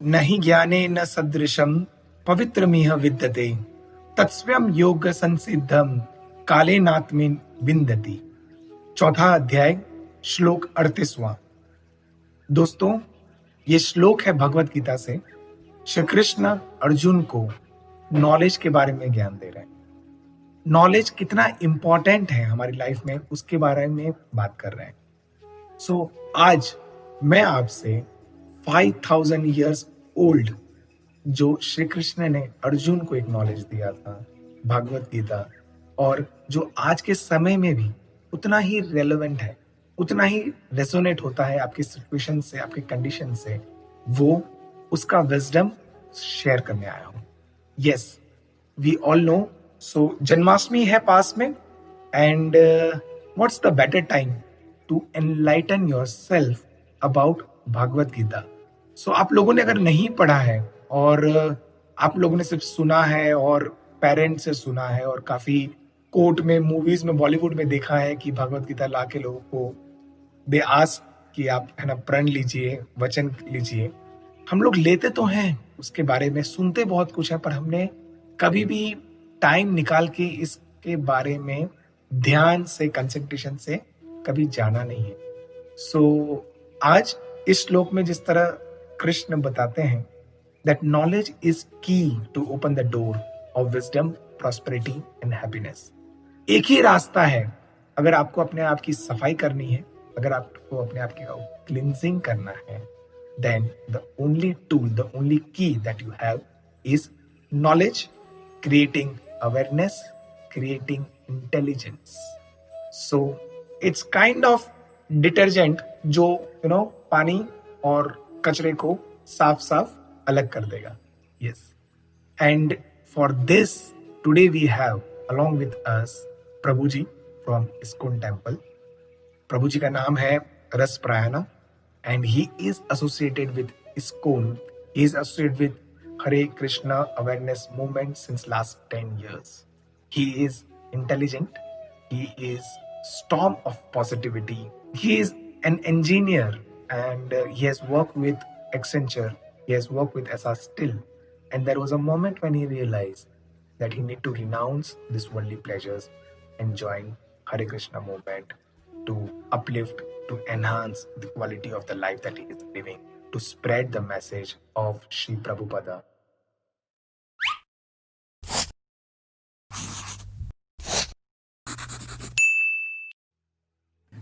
न हि ज्ञानेन सदृशं पवित्रमिह विद्यते तत्स्वयं योग संसिद्धम कालेनात्मेन विन्दति। चौथा अध्याय श्लोक 38वां। दोस्तों, ये श्लोक है भगवत गीता से। श्री कृष्ण अर्जुन को नॉलेज के बारे में ज्ञान दे रहे हैं। नॉलेज कितना इंपॉर्टेंट है हमारी लाइफ में, उसके बारे में बात कर रहे हैं। सो आज मैं आपसे 5000 ईयर्स ओल्ड जो श्री कृष्ण ने अर्जुन को एक नॉलेज दिया था, भागवत गीता, और जो आज के समय में भी उतना ही रेलेवेंट है, उतना ही रेजोनेट होता है आपकी सिचुएशन से, आपकी कंडीशन से, वो उसका विजडम शेयर करने आया हूं। Yes, we all know. So Janmashtami है पास में, and what's the better time to enlighten yourself about Bhagavad Gita. So आप लोगों ने अगर नहीं पढ़ा है और आप लोगों ने सिर्फ सुना है और पेरेंट्स से सुना है और काफी कोर्ट में, मूवीज में, बॉलीवुड में देखा है कि भगवत गीता ला के लोगों को दे आस्क कि आप है ना प्रण लीजिए, वचन लीजिए। हम लोग लेते तो हैं, उसके बारे में सुनते बहुत कुछ है, पर हमने कभी भी टाइम निकाल के इसके बारे में ध्यान से, कंसंट्रेशन से कभी जाना नहीं है। सो आज इस श्लोक में जिस तरह कृष्ण बताते हैं that knowledge is key to open the door of wisdom, prosperity and happiness। एक ही रास्ता है अगर आपको अपने आप की सफाई करनी है, अगर आपको अपने आप की क्लींजिंग करना है, then the only tool, the only key that you have is knowledge, creating awareness, creating intelligence। So it's kind of detergent जो पानी और कचरे को साफ साफ अलग कर देगा। Yes, and for this today we have along with us Prabhu ji from ISKCON temple. Prabhu ji का नाम है Ras Prayana, and he is associated with ISKCON. He is associated with Hare Krishna awareness movement since last 10 years। He is intelligent. He is storm of positivity. He is an engineer, and he has worked with Accenture. He has worked with SR Still. And there was a moment when he realized that he need to renounce these worldly pleasures and join Hare Krishna movement to uplift, to enhance the quality of the life that he is living, to spread the message of Sri Prabhupada.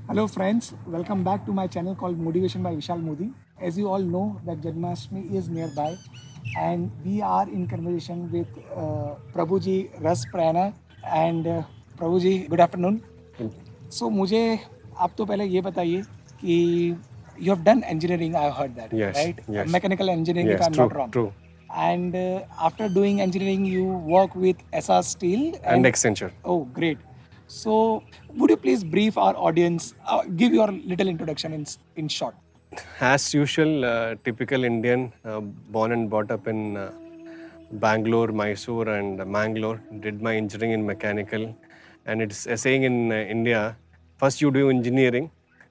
Hello friends, welcome back to my channel called Motivation by Vishal Modi. As you all know that Janmashtami is nearby and we are in conversation with Prabhuji Ras Prayana and Prabhuji, good afternoon. So मुझे आप तो पहले ये बताइए कि you have done engineering, I have heard that, Yes, right? yes. Mechanical engineering, Yes, if I'm true, not wrong. true. And after doing engineering, you work with SR Steel And Accenture. Oh, great. So, would you please brief our audience, give your little introduction in short? As usual, typical Indian, born and brought up in Bangalore, Mysore, and Mangalore. Did my engineering in mechanical, and it's a saying in India: first you do engineering,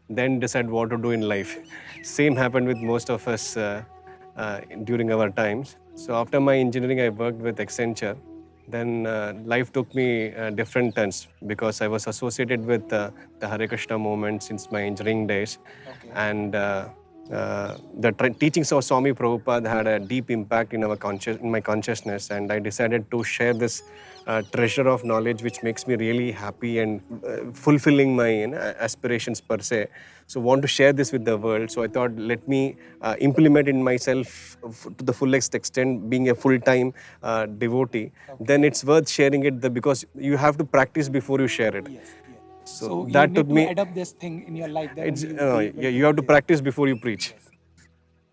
then decide what to do in life. Same happened with most of us during our times. So after my engineering, I worked with Accenture. Then life took me different turns because I was associated with the Hare Krishna movement since my engineering days. Okay. And the teachings of Swami Prabhupada had a deep impact in my consciousness, and I decided to share this treasure of knowledge, which makes me really happy and fulfilling my aspirations per se. So want to share this with the world. So I thought, let me implement in myself to the fullest extent, being a full-time devotee. Okay. Then it's worth sharing it because you have to practice before you share it. Yes. So you that need took to me. adopt this thing in your life. Then It's only you have to practice before you preach. Yes.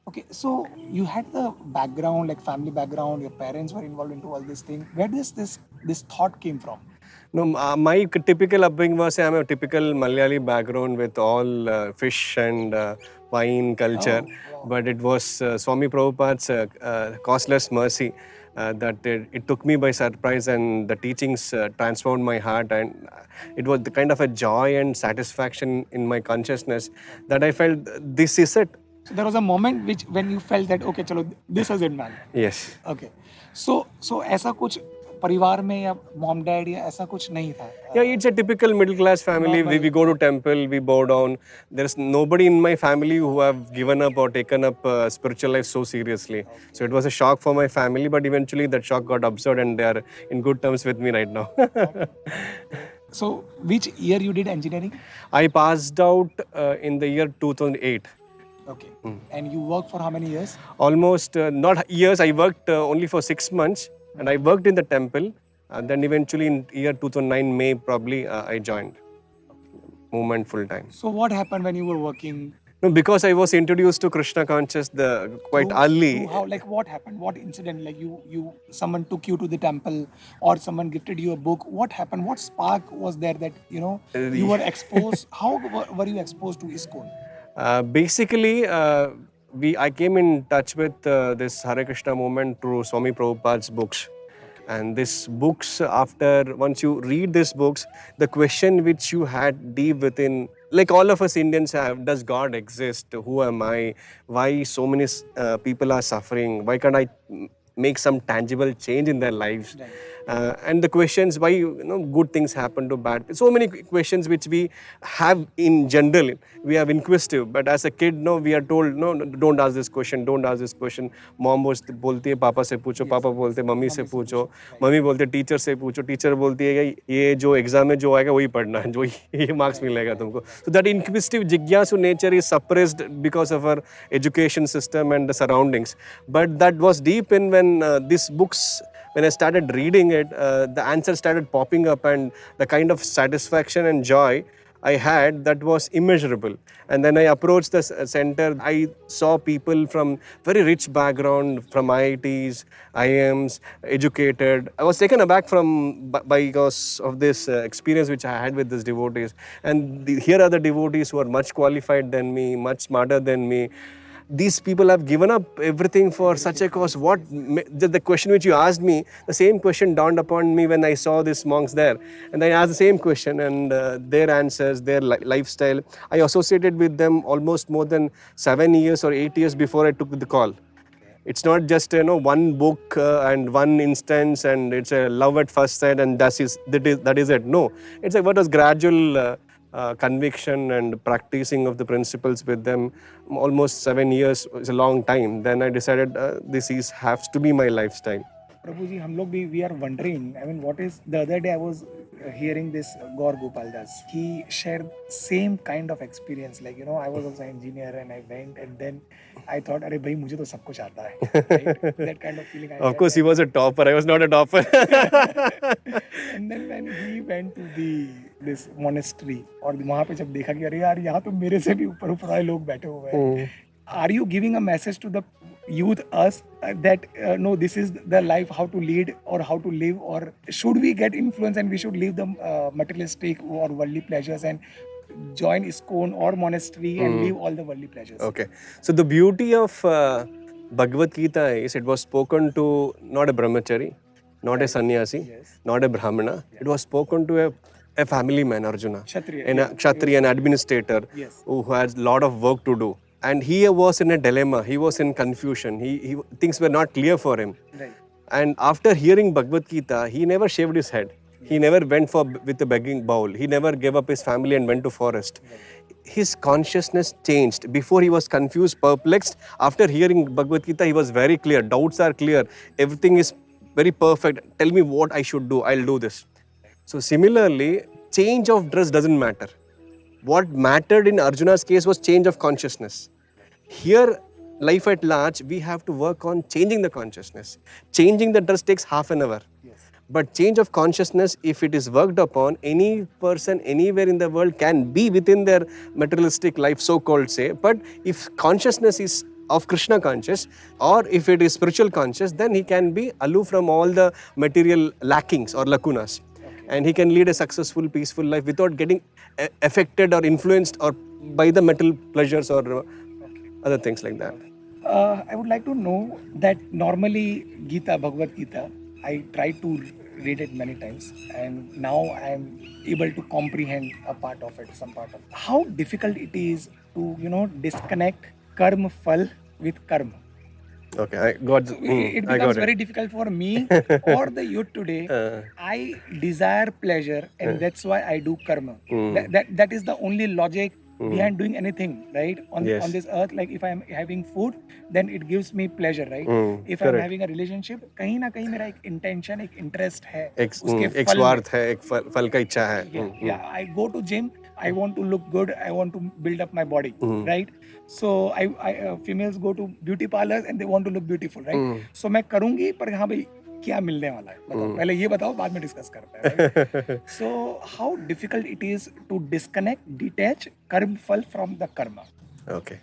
Okay, so you had the background, like family background. Your parents were involved into all this thing. Where does this thought came from? No, my typical upbringing was I'm a typical Malayali background with all fish and wine culture. Oh, wow. But it was Swami Prabhupada's costless mercy that it took me by surprise, and the teachings transformed my heart, and it was the kind of a joy and satisfaction in my consciousness that I felt this is it. So there was a moment which when you felt that okay, chalo, this is it, man. Yes. Okay. So ऐसा कुछ परिवार में या mom dad या ऐसा कुछ नहीं था. Yeah, it's a typical middle class family. We go to temple, we bow down. There's nobody in my family who have given up or taken up spiritual life so seriously. So it was a shock for my family, but eventually that shock got absorbed and they are in good terms with me right now. So which year you did engineering? I passed out in the year 2008. Okay. And you worked for how many years? Almost not years, I worked only for 6 months and I worked in the temple. And then eventually in year 2009 May probably I joined movement full time. So what happened when you were working? No, because I was introduced to Krishna conscious quite early. How, like what happened? What incident? Like someone took you to the temple or someone gifted you a book. What happened? What spark was there that, you were exposed? How were you exposed to ISKCON? Basically, I came in touch with this Hare Krishna movement through Swami Prabhupada's books. And these books, once you read these books, the question which you had deep within, like all of us Indians have, does God exist? Who am I? Why so many people are suffering? Why can't I make some tangible change in their lives? Right. And the questions why good things happen to bad. So many questions which we have in general. We are inquisitive, but as a kid, we are told no, don't ask this question, don't ask this question. Mom बोलती है पापा से पूछो, पापा बोलते हैं mummy से पूछो, मम्मी बोलते हैं टीचर से पूछो, टीचर बोलती है ये जो एग्जाम में जो आएगा वही पढ़ना है, जो ये मार्क्स मिलेगा तुमको. So that inquisitive jigyasu nature is suppressed because of our education system and the surroundings. But that was deep in when these books. When I started reading it, the answers started popping up and the kind of satisfaction and joy I had that was immeasurable. And then I approached the center. I saw people from very rich background, from IITs, IIMs, educated. I was taken aback because of this experience which I had with these devotees. And here are the devotees who are much qualified than me, much smarter than me. These people have given up everything for such a cause. The question which you asked me, the same question dawned upon me when I saw these monks there. And I asked the same question and their answers, their lifestyle. I associated with them almost more than 7 years or 8 years before I took the call. It's not just one book and one instance and it's a love at first sight and that is it. No, it's what was gradual conviction and practicing of the principles with them. Almost 7 years is a long time. Then I decided this has to be my lifestyle. Prabhuji, हम लोग भी we are wondering. I mean, what is the other day I was hearing this Gaur Gopal Das. He shared same kind of experience. Like I was also an engineer and I went and then I thought, अरे भाई मुझे तो सब कुछ आता है. Right? That kind of feeling. Of course, he was a topper. I was not a topper. And then when he went to this monastery और वहाँ पे जब देखा कि अरे यार यहाँ तो मेरे से भी ऊपर वाले लोग बैठे हुए हैं. Are you giving a message to the youth, us, that no, this is the life, how to lead or how to live, or should we get influence and we should leave the materialistic or worldly pleasures and join ISKCON or monastery and leave all the worldly pleasures? Okay. So the beauty of Bhagavad Gita is it was spoken to not a brahmachari, not a sannyasi, not a brahmana. It was spoken to a family man, Arjuna, Kshatriya, an administrator who has a lot of work to do. And he was in a dilemma. He was in confusion. Things were not clear for him. Right. And after hearing Bhagavad Gita, he never shaved his head. He never went with a begging bowl. He never gave up his family and went to forest. His consciousness changed. Before he was confused, perplexed. After hearing Bhagavad Gita, he was very clear. Doubts are clear. Everything is very perfect. Tell me what I should do. I'll do this. So similarly, change of dress doesn't matter. What mattered in Arjuna's case was change of consciousness. Here, life at large, we have to work on changing the consciousness. Changing the dress takes half an hour. Yes. But change of consciousness, if it is worked upon, any person anywhere in the world can be within their materialistic life, so-called say. But if consciousness is of Krishna conscious, or if it is spiritual conscious, then he can be aloof from all the material lackings or lacunas. And he can lead a successful, peaceful life without getting affected or influenced or by the material pleasures or other things like that. I would like to know that normally Bhagavad Gita, I try to read it many times and now I am able to comprehend a part of it, some part of it. How difficult it is to, disconnect karma phal with karma. Okay, I got. So I it got becomes it. very difficult for me or the youth today. I desire pleasure, and that's why I do karma. That is the only logic behind doing anything, right? Yes. On this earth, like if I am having food, then it gives me pleasure, right? If I am Correct. having a relationship, कहीं ना कहीं मेरा एक intention, एक interest है एक उसके एक फल में. स्वार्थ है, एक फल का इच्छा है. Yeah, I go to gym. I want to look good. I want to build up my body, right? So females go to beauty parlors and they want to look beautiful, right? So मैं करूँगी, पर हाँ भाई क्या मिलने वाला है बताओ, पहले ये बताओ, बाद में डिस्कस करते हैं, right? So how difficult it is to disconnect, detach karma phal from the karma. Okay.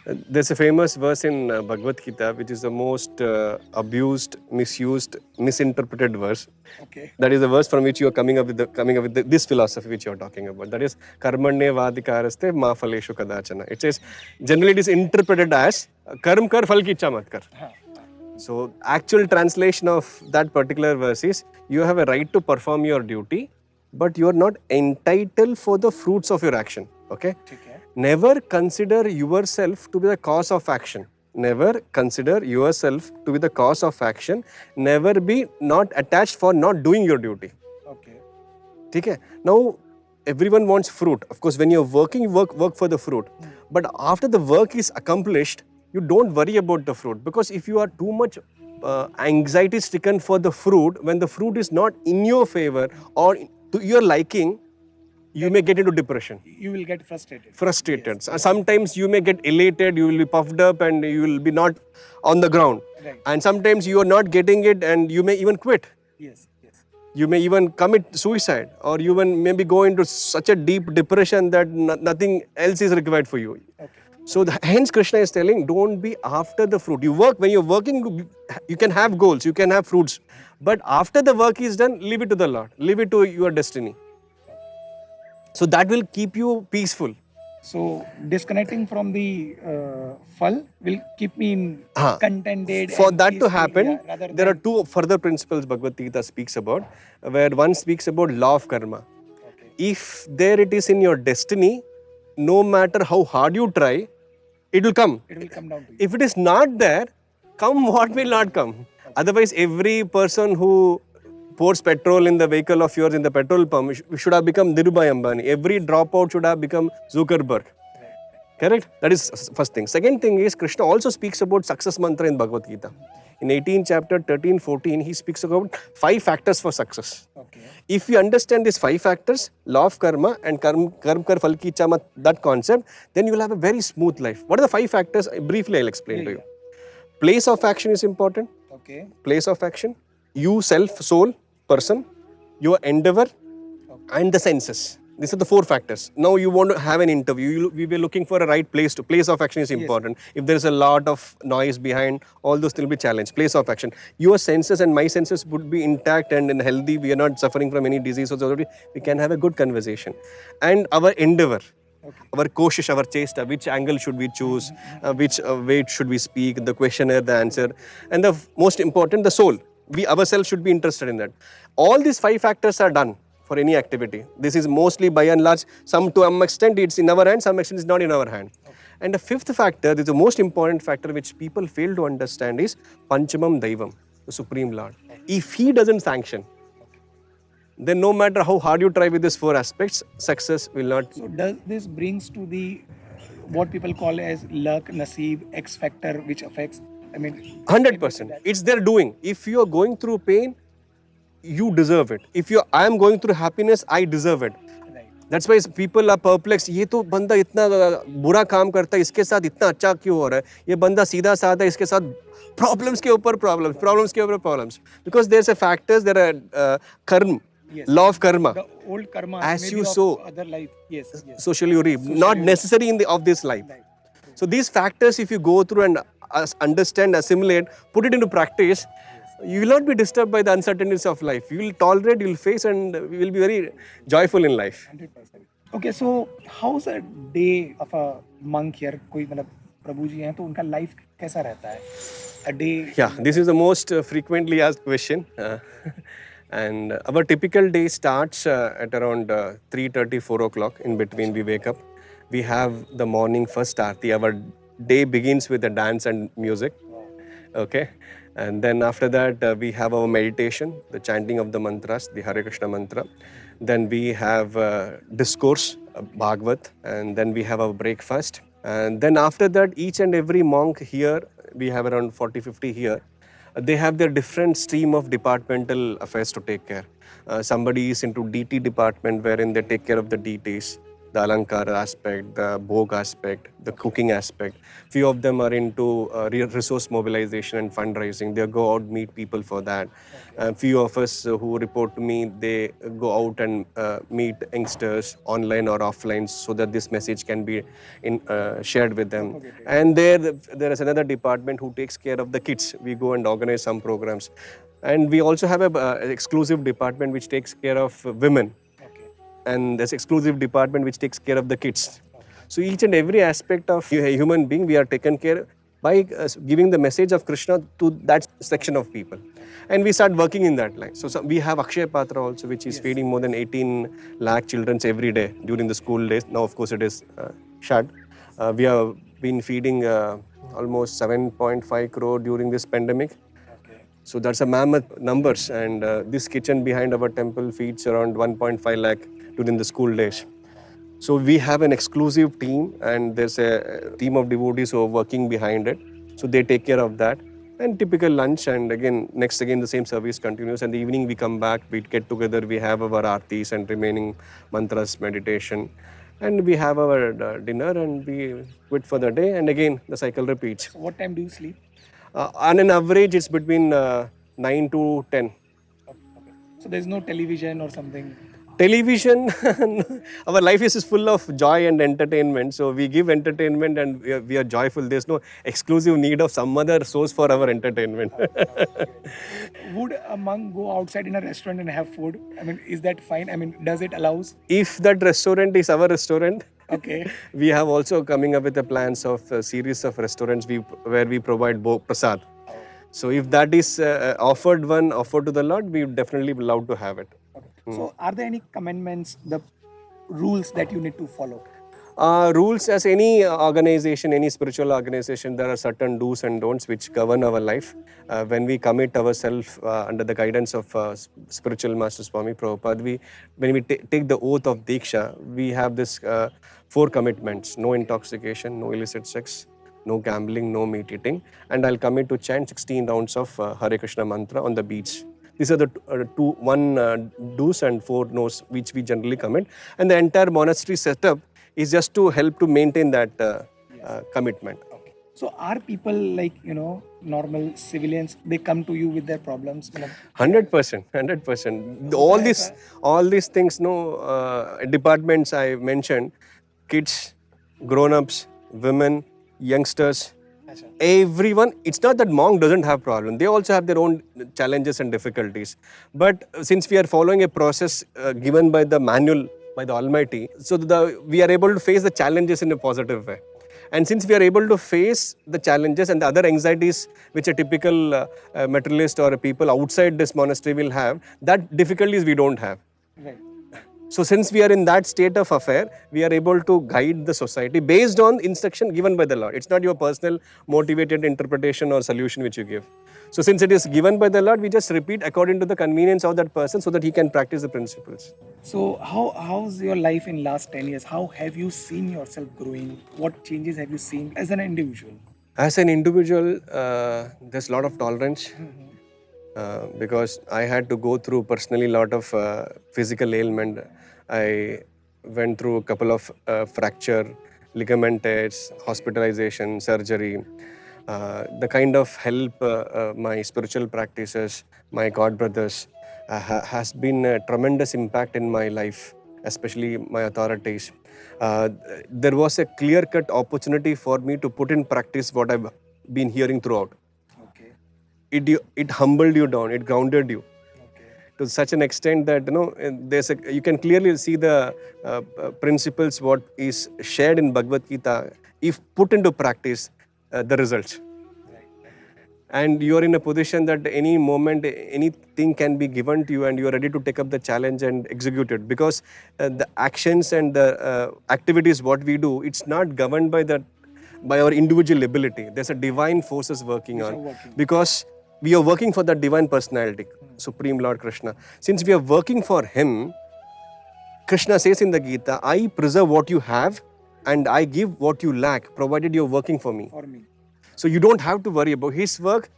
There's a famous verse in Bhagavad Gita, which is the most abused, misused, misinterpreted verse. Okay. That is the verse from which you are coming up with this philosophy which you are talking about. That is karmanye vadikaraste ma phaleshu kadachana. It says generally it is interpreted as karm kar phal ki ichha mat kar. So actual translation of that particular verse is you have a right to perform your duty, but you are not entitled for the fruits of your action. Okay. ठीक है. Never consider yourself to be the cause of action. Never consider yourself to be the cause of action. Never be not attached for not doing your duty. Okay. ठीक है? Now, everyone wants fruit. Of course, when you're working, you work for the fruit. But after the work is accomplished, you don't worry about the fruit. Because if you are too much anxiety stricken for the fruit, when the fruit is not in your favor or to your liking, you may get into depression. You will get frustrated. Frustrated. Sometimes you may get elated, you will be puffed up and you will be not on the ground. Right. And sometimes you are not getting it and you may even quit. Yes. Yes. You may even commit suicide or you will maybe go into such a deep depression that nothing else is required for you. Okay. So hence Krishna is telling, don't be after the fruit. You work, when you're working, you can have goals, you can have fruits. But after the work is done, leave it to the Lord. Leave it to your destiny. So that will keep you peaceful. So disconnecting from the phal will keep me in contented. For and that to peaceful, happen, yeah, rather there are than- two further principles Bhagavad Gita speaks about, where one speaks about law of karma. Okay. If there it is in your destiny, no matter how hard you try, it will come. It will come down to you. If it is not there, come what will not come. Otherwise, every person who pours petrol in the vehicle of yours in the petrol pump should have become Dhirubhai Ambani. Every dropout should have become Zuckerberg. Correct? That is first thing. Second thing is Krishna also speaks about success mantra in Bhagavad Gita. In 18 chapter 13, 14, he speaks about 5 factors for success. Okay. If you understand these 5 factors, law of karma and karm kar phal ki ichha mat, that concept, then you will have a very smooth life. What are the 5 factors? Briefly, I'll explain to you. Place of action is important. Okay. Place of action. You, self, soul, person, your endeavor, and the senses. These are the 4 factors. Now you want to have an interview. We were looking for a right place to. Place of action is important. If there is a lot of noise behind, all those will be challenged. Place of action. Your senses and my senses would be intact and healthy. We are not suffering from any disease. So we can have a good conversation. And our endeavor. Okay. Our koshish, our chesta, which angle should we choose, which way should we speak, the questionnaire, the answer, and the most important, the soul. We ourselves should be interested in that. All these 5 factors are done for any activity. This is mostly by and large, some to some extent it's in our hand, some extent it's not in our hand. Okay. And the 5th factor, this is the most important factor which people fail to understand is Panchamam Daivam, the Supreme Lord. Okay. If He doesn't sanction, then no matter how hard you try with these 4 aspects, success will not. So does this brings to the what people call as luck, naseeb, X factor, which affects, I mean, 100%. It's their doing. If you are going through pain, you deserve it. If I am going through happiness, I deserve it. right. That's why people are perplexed. ये तो बंदा इतना बुरा काम करता है, इसके साथ इतना अच्छा क्यों हो रहा है? ये बंदा सीधा साधा, इसके साथ problems के ऊपर problems के ऊपर problems. Because there's a factors, there are karma, Yes. law of karma. The old karma As maybe you of sow, other life. Yes. Yes. socially you reap. Not necessary in of this life. Right. So these factors, if you go through and understand, assimilate, put it into practice, you will not be disturbed by the uncertainties of life. You will tolerate, you will face, and you will be very joyful in life. 100%. Okay, so how's a day of a monk here? कोई मतलब प्रभु जी हैं तो उनका life कैसा रहता है? A day. Yeah, this is the most frequently asked question. And our typical day starts at around 3:30, 4 o'clock. In between, we wake up. We have the morning first aarti. Our day begins with a dance and music. Okay, and then after that we have our meditation, the chanting of the mantras, the Hare Krishna mantra. Then we have discourse, Bhagavad, and then we have our breakfast. And then after that, each and every monk here, we have around 40-50 here, they have their different stream of departmental affairs to take care. Somebody is into DT department, wherein they take care of the DTs, the Alankara aspect, the Bhog aspect, the cooking aspect. Few of them are into resource mobilization and fundraising. They go out, meet people for that. Few of us who report to me, they go out and meet youngsters online or offline so that this message can be shared with them. And there is another department who takes care of the kids. We go and organize some programs. And we also have an exclusive department which takes care of women. And there's exclusive department which takes care of the kids. So each and every aspect of a human being, we are taken care by giving the message of Krishna to that section of people. And we start working in that line. So we have Akshay Patra also, which is feeding more than 18 lakh children every day during the school days. Now, of course, it is shut. We have been feeding almost 7.5 crore during this pandemic. So that's a mammoth numbers. And this kitchen behind our temple feeds around 1.5 lakh during the school days. So we have an exclusive team, and there's a team of devotees who are working behind it. So they take care of that. And typical lunch, and again the same service continues. And the evening we come back, we get together, we have our aartis and remaining mantras, meditation. And we have our dinner and we quit for the day. And again, the cycle repeats. So what time do you sleep? On an average, it's between 9 to 10. Okay. So there's no television or something? Television, our life is full of joy and entertainment. So we give entertainment and we are joyful. There's no exclusive need of some other source for our entertainment. Would a monk go outside in a restaurant and have food? I mean, is that fine? I mean, does it allows? If that restaurant is our restaurant, Okay. we have also coming up with the plans of a series of restaurants where we provide prasad. So if that is offered to the Lord, we definitely be allowed to have it. Okay. So are there any commandments, the rules that you need to follow? Rules, as any organization, any spiritual organization, there are certain do's and don'ts which govern our life. When we commit ourselves under the guidance of spiritual Master Swami Prabhupada, when we take the oath of Diksha, we have this 4 commitments: no intoxication, no illicit sex, no gambling, no meat eating, and I'll commit to chant 16 rounds of Hare Krishna mantra on the beach. These are the one do's and 4 no's which we generally commit. And the entire monastery setup is just to help to maintain that commitment. Okay. So are people like, normal civilians, they come to you with their problems? 100%. All these things, departments I mentioned, kids, grown-ups, women, youngsters, everyone. It's not that monk doesn't have problem. They also have their own challenges and difficulties. But since we are following a process given by the manual, by the Almighty, so we are able to face the challenges in a positive way. And since we are able to face the challenges and the other anxieties which a typical materialist or people outside this monastery will have, that difficulties we don't have. Right. So since we are in that state of affair, we are able to guide the society based on instruction given by the Lord. It's not your personal motivated interpretation or solution which you give. So since it is given by the Lord, we just repeat according to the convenience of that person so that he can practice the principles. So how's your life in last 10 years? How have you seen yourself growing? What changes have you seen as an individual? As an individual, there's a lot of tolerance. Because I had to go through personally a lot of physical ailment. I went through a couple of fracture, ligament tears, hospitalization, surgery. The kind of help my spiritual practices, my God brothers, has been a tremendous impact in my life, especially my authorities. There was a clear-cut opportunity for me to put in practice what I've been hearing throughout. It humbled you down, it grounded you to such an extent that you can clearly see the principles what is shared in Bhagavad Gita. If put into practice, the results. And you are in a position that any moment anything can be given to you and you are ready to take up the challenge and execute it, because the actions and the activities what we do, it's not governed by the by our individual ability. There's a divine forces working Which on, are working. because we are working for that divine personality, Supreme Lord Krishna. Since we are working for him, Krishna says in the Gita, I preserve what you have and I give what you lack, provided you're working for me. For me. So you don't have to worry about his work.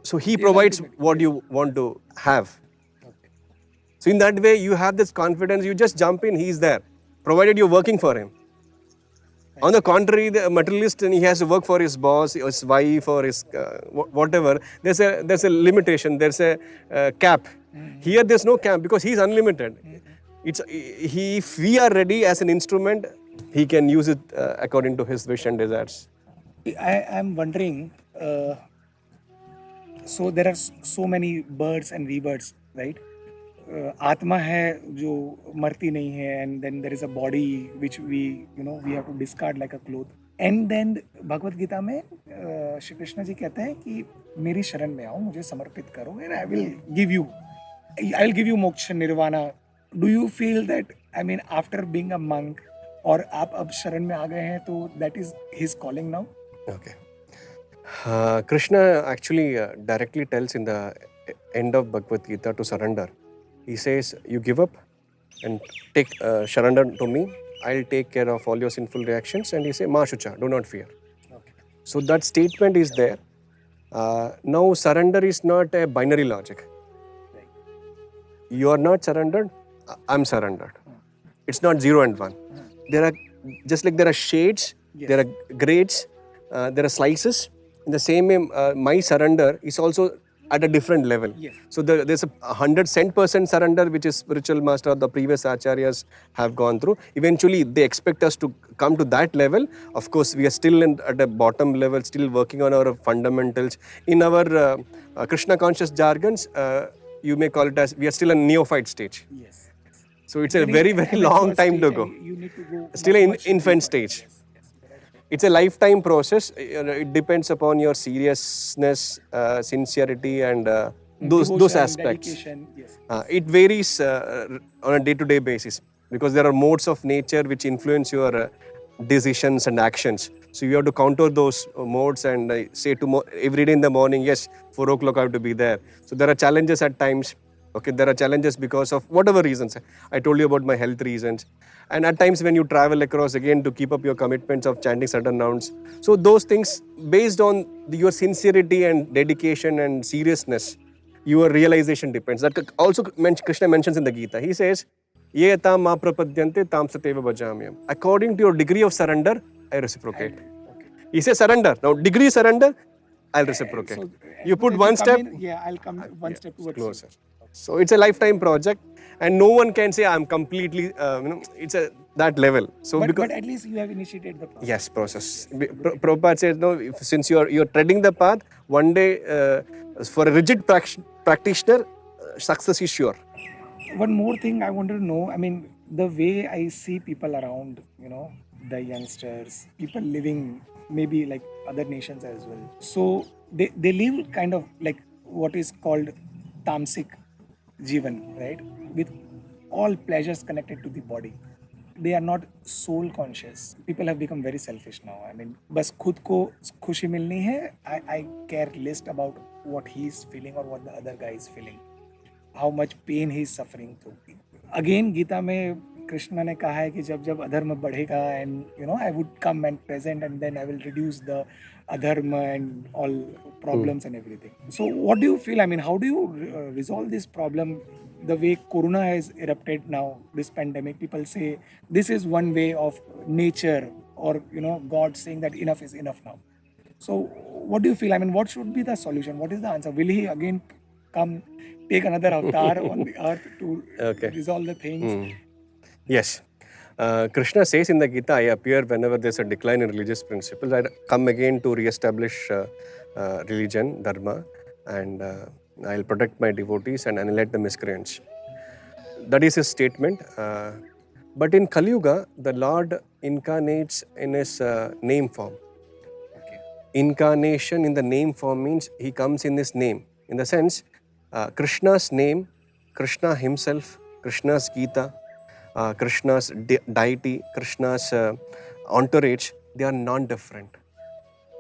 So he provides ultimate, what yes. you want to have. Okay. So in that way, you have this confidence. You just jump in, he's there, provided you're working for him. On the contrary, the materialist, and he has to work for his boss, his wife, or his whatever. There's a limitation. There's a cap. Here, there's no cap because he's unlimited. If we are ready as an instrument, he can use it according to his wish and desires. I am wondering, so there are so many birds and rebirths, right? आत्मा है जो मरती नहीं है, and then there is a body which we have to discard like a cloth. And then Bhagavad Gita में श्री कृष्ण जी कहते हैं कि मेरी शरण में आओ, मुझे समर्पित करो, and I will give you moksha nirvana. Do you feel that, I mean, after being a monk, और आप अब शरण में आ गए हैं, तो that is his calling now? Okay. Krishna actually directly tells in the end of Bhagavad Gita to surrender. He says, you give up and take surrender to me. I'll take care of all your sinful reactions. And he says, Ma Shucha, do not fear. Okay. So that statement is there. Now surrender is not a binary logic. Right. You are not surrendered, I'm surrendered. It's not 0 and 1. There are, just like there are shades, Yes. there are grades, there are slices. In the same way, my surrender is also at a different level. Yes. So there's a 100% surrender, which is spiritual master, the previous acharyas have gone through. Eventually, they expect us to come to that level. Of course, we are still at the bottom level, still working on our fundamentals. In our Krishna conscious jargons, you may call it as we are still a neophyte stage. Yes. So it's a very, very long time to go. You need to go Still an much infant deeper. stage. Yes. It's a lifetime process. It depends upon your seriousness, sincerity, and those Devotion, aspects. dedication, yes. It varies on a day-to-day basis because there are modes of nature which influence your decisions and actions. So you have to counter those modes and say every day in the morning, yes, 4 o'clock I have to be there. So there are challenges at times. Okay, there are challenges because of whatever reasons. I told you about my health reasons. And at times when you travel across again to keep up your commitments of chanting certain nouns. So those things, based on your sincerity and dedication and seriousness, your realization depends. That also Krishna mentions in the Gita. He says, Ye tam ma prapadyante tam sateva bhajamyam. According to your degree of surrender, I reciprocate. Okay. He says surrender. Now degree surrender, I'll reciprocate. So, You put if one come step, in, yeah, I'll come one step towards you. closer. So it's a lifetime project, and no one can say I'm completely, it's that level. So But at least you have initiated the process. yes, process. Prabhupada says, no, since you're treading the path, one day for a rigid practitioner, success is sure. One more thing I wanted to know, I mean, the way I see people around, the youngsters, people living maybe like other nations as well. So they live kind of like what is called tamasic jivan, right? With all pleasures connected to the body. They are not soul conscious. People have become very selfish now. I mean, बस खुद को खुशी मिलनी है. I care less about what he is feeling or what the other guy is feeling. How much pain he is suffering through. Again, Gita में कृष्ण ने कहा है कि जब अधर्म बढ़ेगा, and I would come and present, and then I will reduce the adharma and all problems and everything. So what do you feel? I mean, how do you resolve this problem? The way Corona has erupted now, this pandemic, people say this is one way of nature, or God saying that enough is enough now. So what do you feel? I mean, what should be the solution? What is the answer? Will he again come, take another avatar on the earth to resolve the things? Yes. Krishna says in the Gita, I appear whenever there's a decline in religious principles. I come again to re-establish religion, dharma, and I'll protect my devotees and annihilate the miscreants. That is his statement. But in Kali Yuga, the Lord incarnates in his name form. Okay. Incarnation in the name form means he comes in his name. In the sense, Krishna's name, Krishna himself, Krishna's Gita, Krishna's deity, Krishna's entourage, they are non-different.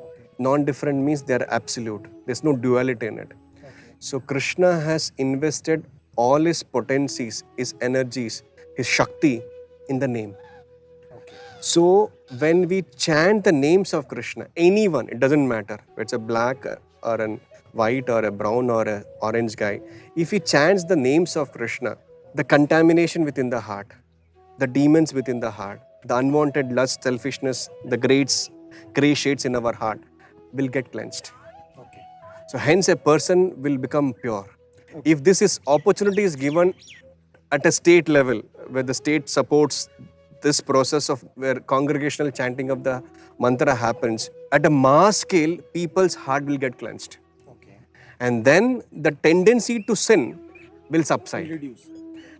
Okay. Non-different means they are absolute. There's no duality in it. Okay. So Krishna has invested all his potencies, his energies, his Shakti in the name. Okay. So when we chant the names of Krishna, anyone, it doesn't matter, whether it's a black or a white or a brown or a orange guy, if he chants the names of Krishna, the contamination within the heart, the demons within the heart, the unwanted lust, selfishness, the gray shades in our heart will get cleansed. Okay. So hence a person will become pure. If this is opportunity is given at a state level, where the state supports this process of where congregational chanting of the mantra happens, at a mass scale, people's heart will get cleansed. Okay. And then the tendency to sin will subside. Reduce.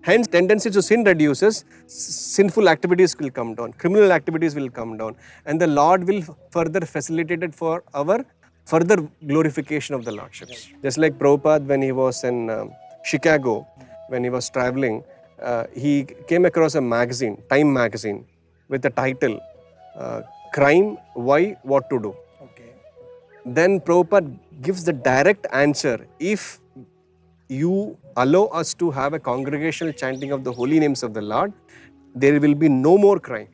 Hence, tendency to sin reduces, sinful activities will come down, criminal activities will come down, and the Lord will further facilitate it for our further glorification of the Lordships. Just like Prabhupada, when he was in Chicago, when he was traveling, he came across a magazine, Time magazine, with the title, Crime, Why, What to Do. Okay. Then Prabhupada gives the direct answer. If you allow us to have a congregational chanting of the holy names of the Lord, there will be no more crime.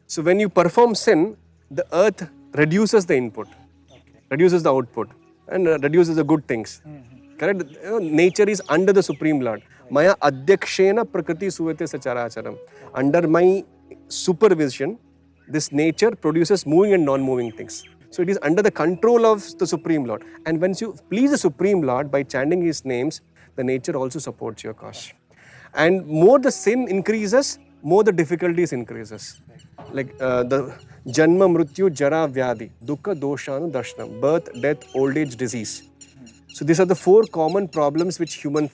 So when you perform sin, the earth reduces the input, reduces the output, and reduces the good things. Correct? Nature is under the Supreme Lord. Maya adhyakshena prakriti suvate sacharacharam. Under my supervision, this nature produces moving and non-moving things. So it is under the control of the Supreme Lord. And once you please the Supreme Lord by chanting His names, the nature also supports your cause. And more the sin increases, more the difficulties increases. Like the Janma, Mrityu, Jara, Vyadi, Dukkha, Doshanu, Darshanam, birth, death, old age, disease. So these are the 4 common problems which human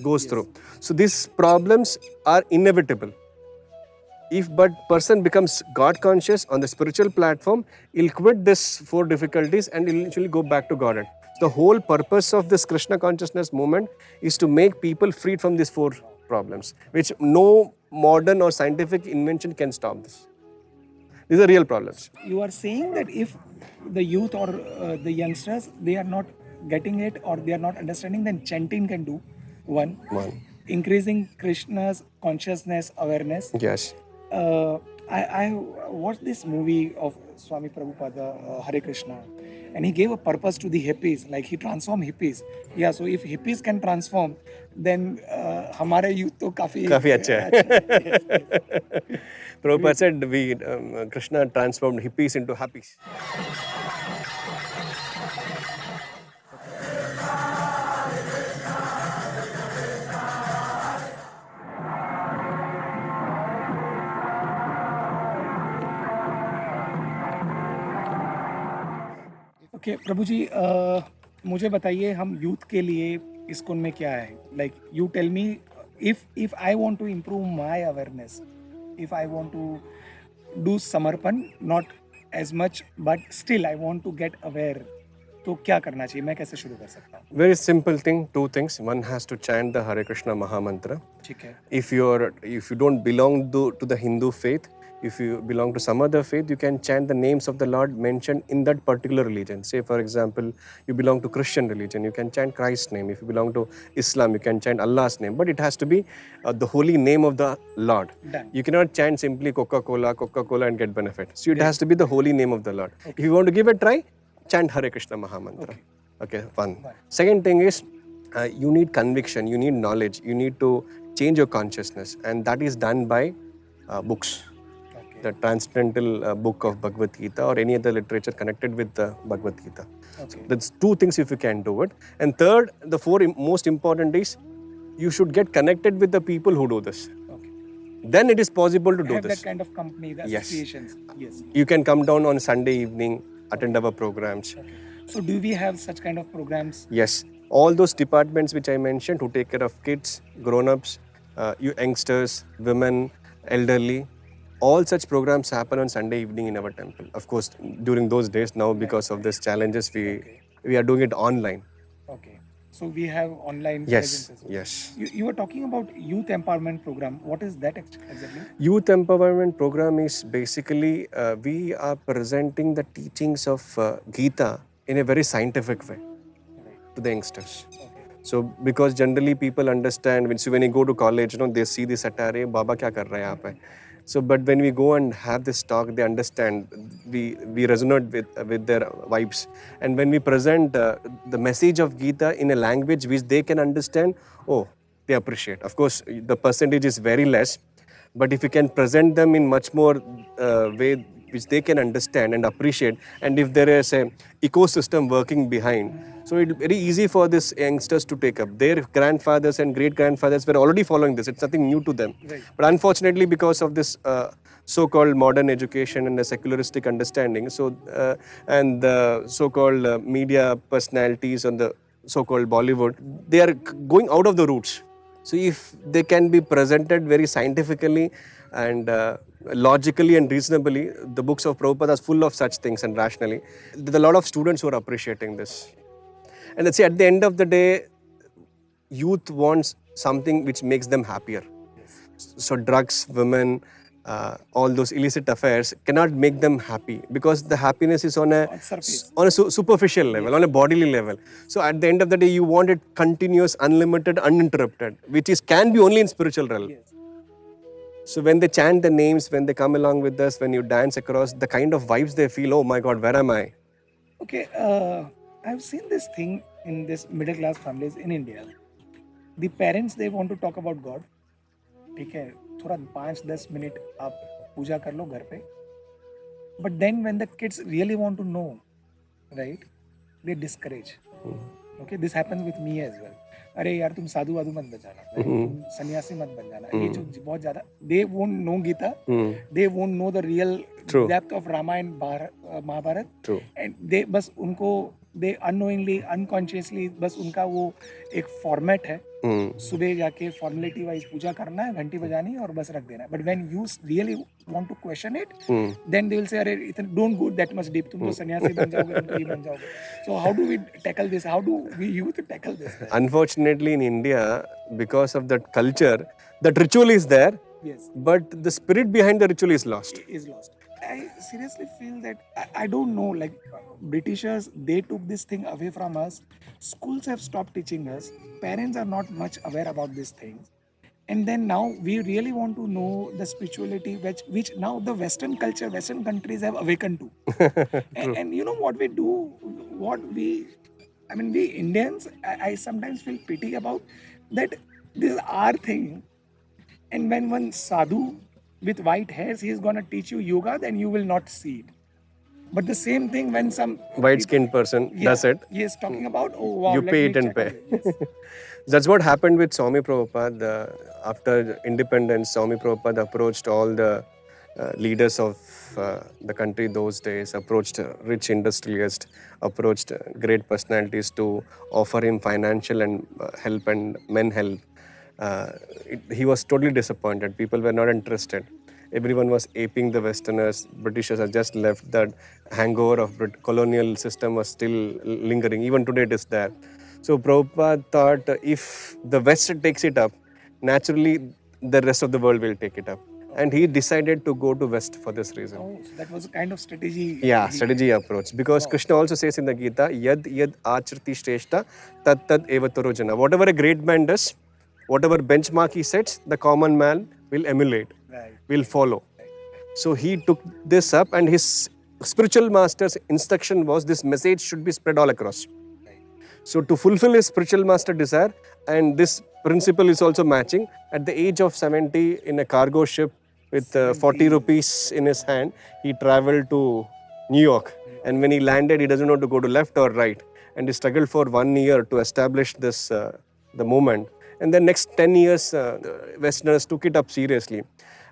goes through. So these problems are inevitable. If but person becomes God conscious on the spiritual platform, he'll quit this 4 difficulties and he'll eventually go back to Godhead. The whole purpose of this Krishna consciousness movement is to make people freed from these 4 problems, which no modern or scientific invention can stop this. These are real problems. You are saying that if the youth or the youngsters, they are not getting it or they are not understanding, then chanting can do one. Increasing Krishna's consciousness, awareness. Yes. I watched this movie of Swami Prabhupada, Hare Krishna, and he gave a purpose to the hippies, like he transformed hippies. Yeah, so if hippies can transform, then हमारे youth तो काफी अच्छा है. Prabhupada said Krishna transformed hippies into happies. Okay Prabhu ji, मुझे बताइए हम youth के लिए इस्कॉन में क्या है. Like you tell me, if I want to improve my awareness, if I want to do समर्पण, not as much but still I want to get aware, तो क्या करना चाहिए, मैं कैसे शुरू कर सकता हूँ? Very simple thing, 2 things. One has to chant the Hare Krishna Maha Mantra. ठीक है. If you don't belong to the Hindu faith, if you belong to some other faith, you can chant the names of the Lord mentioned in that particular religion. Say, for example, you belong to Christian religion, you can chant Christ's name. If you belong to Islam, you can chant Allah's name. But it has to be the holy name of the Lord. Done. You cannot chant simply Coca-Cola and get benefit. So it has to be the holy name of the Lord. If you want to give it a try, chant Hare Krishna Maha Mantra. Okay, one. Second thing is, you need conviction, you need knowledge, you need to change your consciousness, and that is done by books. The transcendental book of Bhagavad Gita or any other literature connected with the Bhagavad Gita. So that's 2 things if you can do it. And third, the 4 most important is, you should get connected with the people who do this. Okay. Then it is possible to do Have this. that kind of company, the Yes. associations. Yes. You can come down on Sunday evening, attend our programs. Okay. So do we have such kind of programs? Yes, all those departments which I mentioned who take care of kids, grown-ups, you youngsters, women, elderly, all such programs happen on Sunday evening in our temple. Of course, during those days now, because of these challenges, we are doing it online. Okay. So we have online Yes, presence as well. yes. You were talking about youth empowerment program. What is that exactly? Youth empowerment program is basically we are presenting the teachings of Gita in a very scientific way to the youngsters. So because generally people understand when you go to college, they see this satire, Baba kya kar raha hai yahan pe? So but when we go and have this talk, they understand. We resonate with their vibes, and when we present the message of Gita in a language which they can understand, oh, they appreciate. Of course, the percentage is very less, but if you can present them in much more way which they can understand and appreciate, and if there is a ecosystem working behind, so it's very easy for these youngsters to take up. Their grandfathers and great grandfathers were already following this. It's nothing new to them. Right. But unfortunately, because of this so-called modern education and the secularistic understanding, so and the so-called media personalities on the so-called Bollywood, they are going out of the roots. So if they can be presented very scientifically and logically and reasonably, the books of Prabhupada are full of such things and rationally. There are a lot of students who are appreciating this. And let's say at the end of the day, youth wants something which makes them happier. So drugs, women, all those illicit affairs cannot make them happy, because the happiness is on a surface. superficial level, on a bodily level. So at the end of the day, you want it continuous, unlimited, uninterrupted, which can be only in spiritual realm. Yes. So when they chant the names, when they come along with us, when you dance across, the kind of vibes they feel, oh my God, where am I? Okay, I've seen this thing in this middle class families in India. The parents, they want to talk about God. ठीक है, थोड़ा 5-10 minute आप पूजा कर लो घर पे. But then when the kids really want to know, right, they discourage. Okay, this happens with me as well. अरे यार तुम साधु वाधु मत बन जाना, तुम सन्यासी मत बन जाना. ये जो बहुत ज्यादा, they won't know Gita, they won't know the real True. depth of Ramayana, Mahabharat. True. And they बस उनको they unknowingly, unconsciously बस उनका वो एक फॉर्मेट है. सुबह जाके फॉर्मेलिटी वाइज पूजा करना है, घंटी बजानी है और बस रख देना है. But when you really want to question it, then they will say अरे इतना don't go that much deep, तुम तो सन्यासी बन जाओगे, तुम तो ये बन जाओगे. So how do we tackle this, how do we youth tackle this? Unfortunately, in India, because of that culture, that ritual is there, Yes, but the spirit behind the ritual is lost. is lost. I seriously feel that I don't know, like Britishers, they took this thing away from us. Schools have stopped teaching us. Parents are not much aware about these things. And then now we really want to know the spirituality which now the Western culture, Western countries have awakened to. And you know what we do? I mean, we Indians, I sometimes feel pity about that. This is our thing. And when one sadhu with white hairs, he is going to teach you yoga, then you will not see it. But the same thing when some White-skinned person does it, he is talking about, oh wow, you let pay me it and check pay. on it. Yes. That's what happened with Swami Prabhupada. After independence, Swami Prabhupada approached all the leaders of the country those days, approached rich industrialists, approached great personalities to offer him financial and help and men help. He was totally disappointed. People were not interested. Everyone was aping the Westerners. Britishers had just left. That hangover of colonial system was still lingering. Even today it is there. So Prabhupada thought if the West takes it up, naturally the rest of the world will take it up. And he decided to go to West for this reason. Oh, so that was a kind of strategy. Yeah, strategy approach. Because Krishna also says in the Gita, Yad Yad Acharti Shrestha Tat Tad Evataro Jana. Whatever a great man does, whatever benchmark he sets, the common man will emulate, Right. will follow. So he took this up, and his spiritual master's instruction was this message should be spread all across. So to fulfill his spiritual master desire, and this principle is also matching, at the age of 70 in a cargo ship with 40 rupees in his hand, he traveled to New York. And when he landed, he doesn't know to go to left or right. And he struggled for 1 year to establish this, the movement. And then next 10 years, the Westerners took it up seriously.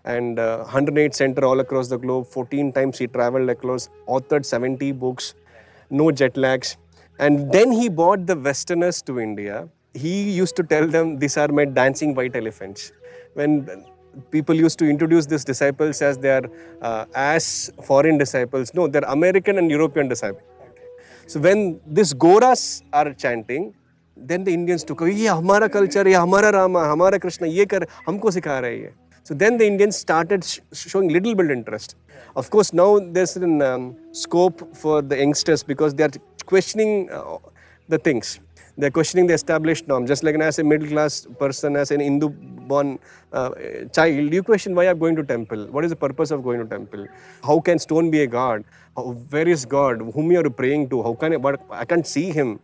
And 108 center all across the globe, 14 times he traveled across, authored 70 books, no jet lags. And then he brought the Westerners to India. He used to tell them, these are my dancing white elephants. When people used to introduce these disciples as they are as foreign disciples, no, they're American and European disciples. So when these Goras are chanting, then the Indians took, ये हमारा culture, ये हमारा Rama, हमारा Krishna, ये कर, हमको सिखा रहा है ये. So then the Indians started showing little bit interest. Of course, now there's an scope for the youngsters because they are questioning the things. They're questioning the established norm. Just like as a middle class person, as an Hindu born child, you question why I'm going to temple. What is the purpose of going to temple? How can stone be a god? Where is God? Whom you are praying to? How can I can't see him.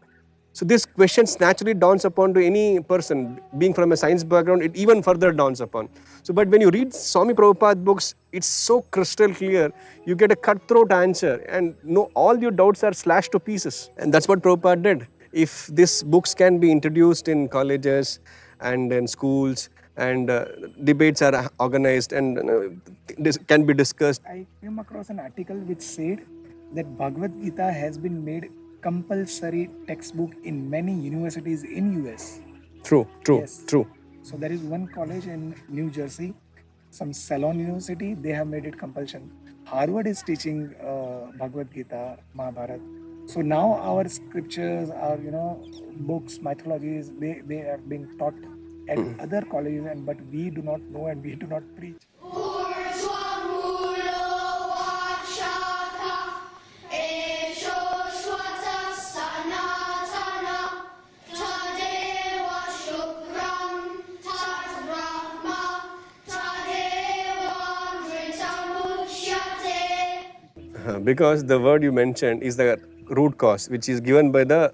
So this question naturally dawns upon to any person. Being from a science background, it even further dawns upon. So, but when you read Swami Prabhupada books, it's so crystal clear. You get a cutthroat answer, and no, all your doubts are slashed to pieces. And that's what Prabhupada did. If these books can be introduced in colleges and in schools, and debates are organized and this can be discussed. I came across an article which said that Bhagavad Gita has been made compulsory textbook in many universities in US. True. Yes. True. So there is one college in New Jersey, some Salon University, they have made it compulsion. Harvard is teaching Bhagavad Gita, Mahabharata. So now our scriptures, our books, mythologies, they are being taught at other colleges, but we do not know and we do not preach. Because the word you mentioned is the root cause, which is given by the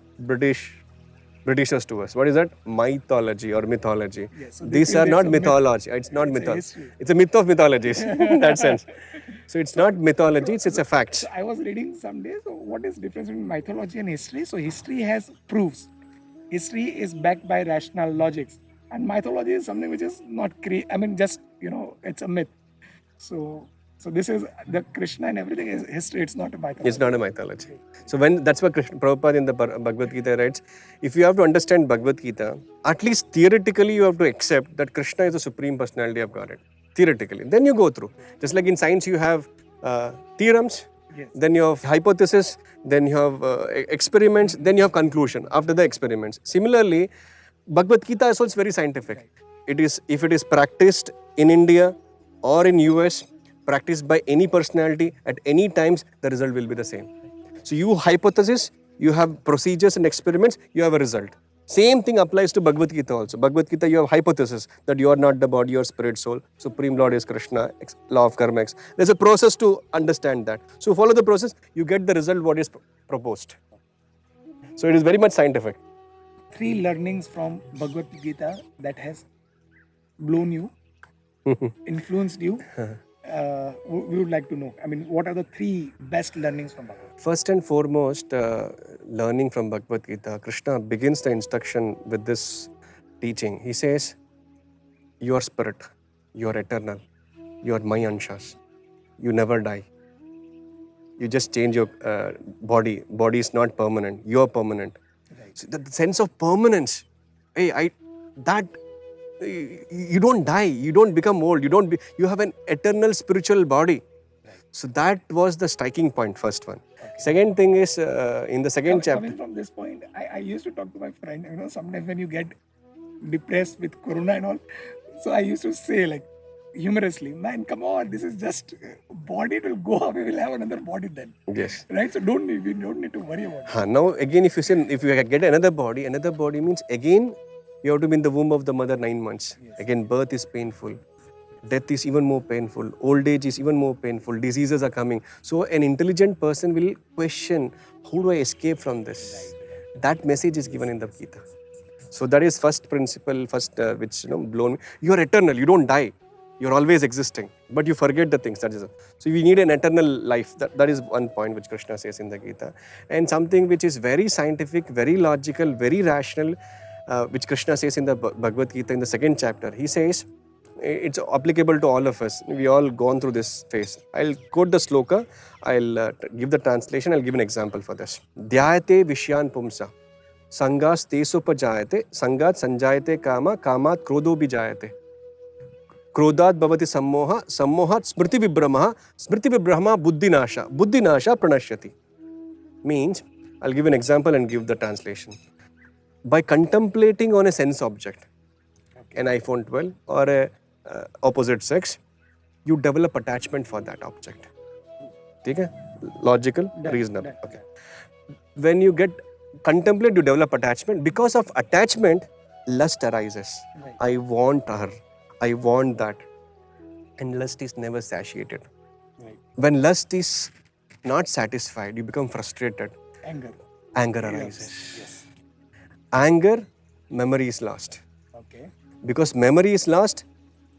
Britishers to us. What is that? Mythology or mythology. Yes, so These feel are it's not a myth. mythology. It's not It's a mythology. history. It's a myth of mythologies in that sense. So it's not mythology, it's a fact. So I was reading someday, so what is the difference between mythology and history? So history has proofs. History is backed by rational logics. And mythology is something which is not just, it's a myth. So this is the Krishna and everything is history, it's not a mythology. It's not a mythology. So that's what Prabhupada in the Bhagavad Gita writes. If you have to understand Bhagavad Gita, at least theoretically you have to accept that Krishna is the supreme personality of Godhead. Theoretically. Then you go through. Just like in science you have theorems, Yes. then you have hypothesis, then you have experiments, then you have conclusion after the experiments. Similarly, Bhagavad Gita is also very scientific. It is, if it is practiced in India or in US, practiced by any personality at any times, the result will be the same. So you hypothesis, you have procedures and experiments, you have a result. Same thing applies to Bhagavad Gita also. Bhagavad Gita, you have hypothesis that you are not the body, your spirit, soul. Supreme Lord is Krishna, law of karma. There's a process to understand that. So follow the process, you get the result what is proposed. So it is very much scientific. 3 learnings from Bhagavad Gita that has blown you, influenced you. We would like to know. What are the 3 best learnings from Bhagavad Gita? First and foremost, learning from Bhagavad Gita, Krishna begins the instruction with this teaching. He says, you are spirit, you are eternal, you are my anshas, you never die. You just change your body. Body is not permanent, you are permanent. Right. So the sense of permanence, you don't die, you don't become old, you have an eternal spiritual body. So that was the striking point, first one. Okay. Second thing is, in the second chapter. Coming from this point, I used to talk to my friend, sometimes when you get depressed with corona and all, so I used to say humorously, man, come on, this is just body, it will go away, we'll have another body then. Yes. Right? So we don't need to worry about it. Now again, if you get another body means again, you have to be in the womb of the mother 9 months. Yes. Again, birth is painful. Death is even more painful. Old age is even more painful. Diseases are coming. So an intelligent person will question, how do I escape from this? Right. That message is given in the Gita. So that is first principle, which blown me. You are eternal. You don't die. You're always existing. But you forget the things. So we need an eternal life. That is one point which Krishna says in the Gita. And something which is very scientific, very logical, very rational, which Krishna says in the Bhagavad Gita in the 2nd chapter. He says, it's applicable to all of us. We all gone through this phase. I'll quote the sloka. I'll give the translation. I'll give an example for this. Dhyayate vishyan pumsa. Sangas tesupajayate. Sangat sanjayate kama. Kamat krodho bijayate. Krodhat bhavati sammoha. Sammohat smriti vibramaha. Smriti vibrahma buddhinasha. Buddhinasha pranashyati. Means, I'll give an example and give the translation. by contemplating on a sense object, Okay. an iPhone 12 or a opposite sex, you develop attachment for that object. Okay? Logical, Done, reasonable. done, Okay. When you get contemplate, you develop attachment. Because of attachment, lust arises. Right. I want her. I want that. And lust is never satiated. Right. When lust is not satisfied, you become frustrated. Anger. Anger arises. Yes. Anger, memory is lost. Okay. Because memory is lost,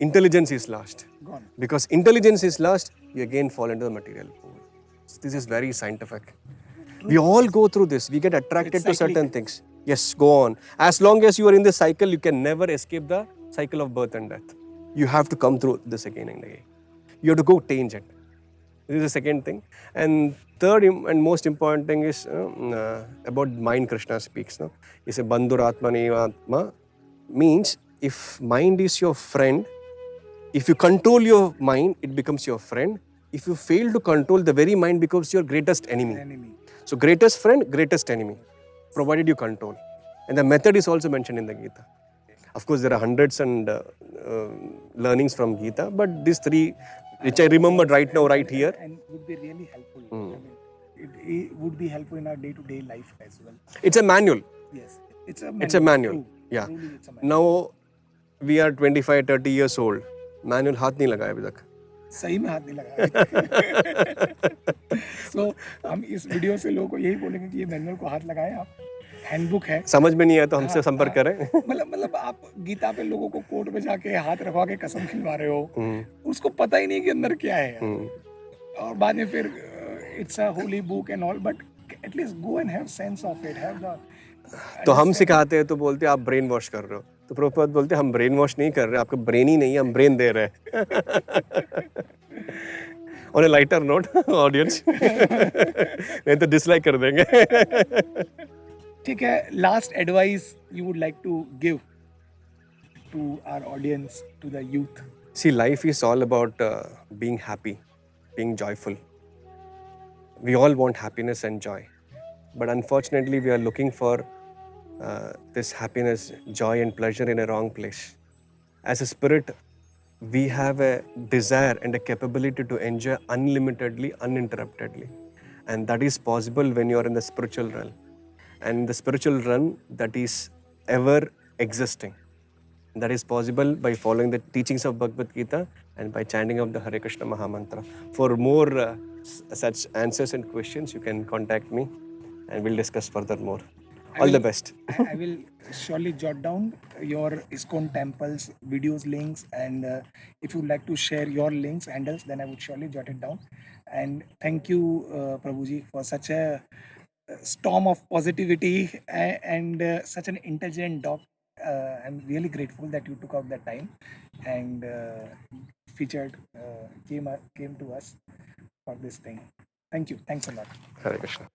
intelligence is lost. Gone. Because intelligence is lost, you again fall into the material pool. So this is very scientific. We all go through this. We get attracted It's to certain cyclic. things. Yes, go on. As long as you are in this cycle, you can never escape the cycle of birth and death. You have to come through this again and again. You have to go tangent. This is the second thing. And third and most important thing is about mind Krishna speaks. No? He says, Bandhuratma Atma means if mind is your friend, if you control your mind, it becomes your friend. If you fail to control, the very mind becomes your greatest enemy. Enemy. So greatest friend, greatest enemy, provided you control. And the method is also mentioned in the Gita. Of course, there are hundreds and learnings from Gita, but these three, which I remembered right now, right here. And would be really helpful. I mean, it would be helpful in our day-to-day life as well. It's a manual. Yes. It's a manual. True. Yeah. Truly, it's a manual. Now, we are 25, 30 years old. Manual हाथ नहीं लगाया अभी तक. सही में हाथ नहीं लगाया. So हम इस वीडियो से लोगों को यही बोलेंगे कि ये मैनुअल को हाथ लगाएं आप. हैंडबुक है. समझ में नहीं आया तो हमसे संपर्क करें. मतलब आप गीता पे लोगों को कोर्ट में जाके हाथ रखवा के कसम खिलवा रहे हो. उसको पता ही नहीं कि अंदर क्या है. और बाद में फिर it's a Holi book and all, but at least go and have sense of it, have the. तो हम सिखाते हैं तो बोलते हैं आप ब्रेन वॉश कर रहे हो. तो प्रभुपाद बोलते हैं हम ब्रेन वॉश नहीं कर रहे, आपको ब्रेन ही नहीं है, हम ब्रेन दे रहे हैं. On a lighter note audience, नहीं तो डिसलाइक कर देंगे. ठीक है, last advice you would like to give to our audience, to the youth. See, life is all about being happy, being joyful. We all want happiness and joy. But unfortunately, we are looking for this happiness, joy and pleasure in a wrong place. As a spirit, we have a desire and a capability to enjoy unlimitedly, uninterruptedly. And that is possible when you are in the spiritual realm. And in the spiritual realm, that is ever existing. That is possible by following the teachings of Bhagavad Gita and by chanting of the Hare Krishna Mahamantra. For more such answers and questions, you can contact me and we'll discuss further more. All the best. I will surely jot down your ISKCON temples, videos, links, and if you would like to share your links, handles, then I would surely jot it down. And thank you, Prabhuji, for such a storm of positivity and such an intelligent talk. I'm really grateful that you took out that time and came to us for this thing. Thank you. Thanks a lot. Hare Krishna.